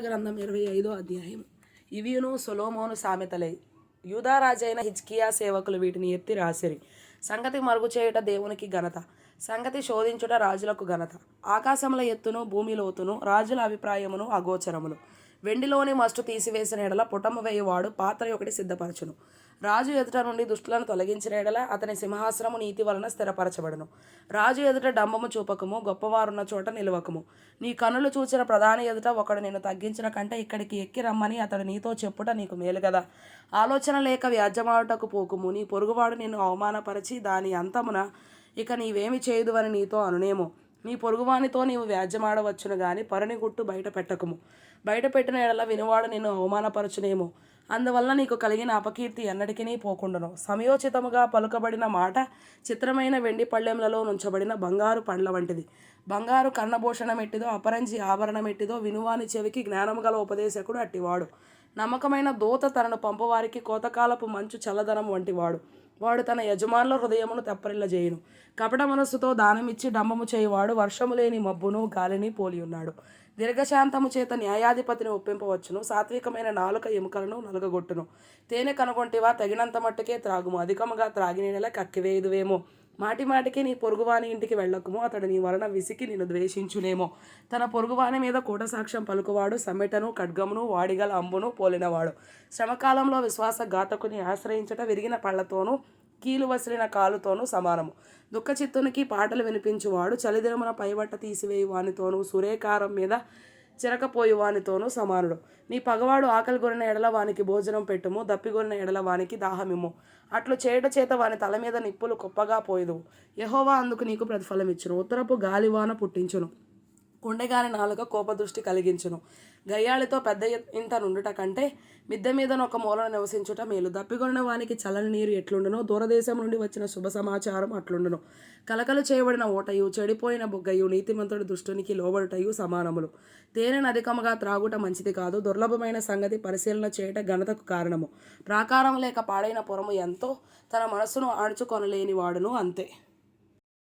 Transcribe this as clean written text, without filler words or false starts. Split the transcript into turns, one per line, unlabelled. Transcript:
గ్రంథం 25వ అధ్యాయం. ఇవియును సొలొమోను సామెతలై యూదారాజైన హిజ్కియా సేవకులు వీటిని ఎత్తి రాసిరి. సంగతి మరుగు చేయుట దేవునికి ఘనత, సంగతి శోధించుట రాజులకు ఘనత. ఆకాశముల ఎత్తును భూమి లోతును రాజుల అభిప్రాయమును అగోచరములు. వెండిలోని మస్టు తీసివేసిన ఎడల పుటము వేయువాడు పాత్ర ఒకటి సిద్ధపరచును. రాజు ఎదుట నుండి దుష్టులను తొలగించిన ఎడల అతని సింహాసనము నీతి వలన స్థిరపరచబడును. రాజు ఎదుట డంబము చూపకము, గొప్పవారున్న చోట నిలవకము. నీ కనులు చూచిన ప్రధాని ఎదుట ఒకడు నిన్ను తగ్గించిన కంటే ఇక్కడికి ఎక్కి రమ్మని అతడు నీతో చెప్పుట నీకు మేలు కదా. ఆలోచన లేక వ్యాజ్యమాడుటకు పోకుము. నీ పొరుగువాడు నిన్ను అవమానపరిచి దాని అంతమున ఇక నీవేమి చేయుదువని నీతో అనునేమో. నీ పొరుగువానితో నీవు వ్యాజ్యమాడవచ్చును గాని పరుని గుట్టు బయట పెట్టకము. బయట పెట్టిన ఎడల వినువాడు నిన్ను అవమానపరచునేమో. అందువల్ల నీకు కలిగిన అపకీర్తి ఎన్నటికీ పోకుండును. సమయోచితముగా పలుకబడిన మాట చిత్రమైన వెండి పళ్ళెంలలో నుంచబడిన బంగారు పండ్ల వంటిది. బంగారు కన్నభూషణమెట్టిదో అపరంజి ఆభరణమెట్టిదో వినువాని చెవికి జ్ఞానము గల ఉపదేశకుడు అట్టివాడు. నమ్మకమైన దూత తనను పంపువారికి కోతకాలపు మంచు చల్లదనం వంటివాడు. వాడు తన యజమానుల హృదయమును తెప్పరిల్లజేయును. కపట మనస్సుతో దానమిచ్చి డంబము చేయువాడు వర్షము లేని మబ్బును గాలిని పోలి ఉన్నాడు. దీర్ఘశాంతము చేత న్యాయాధిపతిని ఒప్పింపవచ్చును. సాత్వికమైన నాలుక ఎముకలను నలుగగొట్టును. తేనె కనుగొంటివా తగినంత మట్టుకే త్రాగుము, అధికముగా త్రాగిన నెల కక్కివేయుదువేమో. మాటి మాటికి నీ పొరుగువాని ఇంటికి వెళ్ళకుము, అతడు నీ వలన విసికి నిన్ను ద్వేషించునేమో. తన పొరుగువాని మీద కూట సాక్ష్యం పలుకువాడు సమ్మెటను ఖడ్గమును వాడిగల అంబును పోలినవాడు. శ్రమకాలంలో విశ్వాసఘాతకుని ఆశ్రయించట విరిగిన పళ్లతోనూ కీలు వసిలిన కాలుతోనూ సమానము. దుఃఖచిత్తునికి పాటలు వినిపించువాడు చలిదినమున పైబట్ట తీసివేయు వానితోనూ సురేకారం మీద చిరకపోయు వానితోనూ సమానుడు. నీ పగవాడు ఆకలి గొరిన ఎడల వానికి భోజనం పెట్టుము, దప్పిగొరిన ఎడల వానికి దాహమిమ్ము. అట్లు చేయుట చేత వాని తల మీద నిప్పులు కుప్పగా పోయుదువు. యెహోవా అందుకు నీకు ప్రతిఫలమిచ్చును. ఉత్తరపు గాలివాన పుట్టించును, కొండెగాని నాలుక కోపదృష్టి కలిగించును. గయ్యాళితో పెద్ద ఇంట నుండుట కంటే మిద్దె మీదను ఒక మూలన నివసించుట మేలు. దప్పిగొనిన వానికి చల్లని నీరు ఎట్లుండునో దూరదేశం నుండి వచ్చిన శుభ సమాచారం అట్లుండును. కలకలు చేయబడిన ఓటయు చెడిపోయిన బుగ్గయు నీతిమంతుడి దుష్టునికి లోబడుటయు సమానములు. తేనెను అధికముగా త్రాగుట మంచిది కాదు. దుర్లభమైన సంగతి పరిశీలన చేయట ఘనతకు కారణము. ప్రాకారం లేక పాడైన పురము ఎంతో తన మనస్సును ఆడ్చుకొనలేని వాడును అంతే.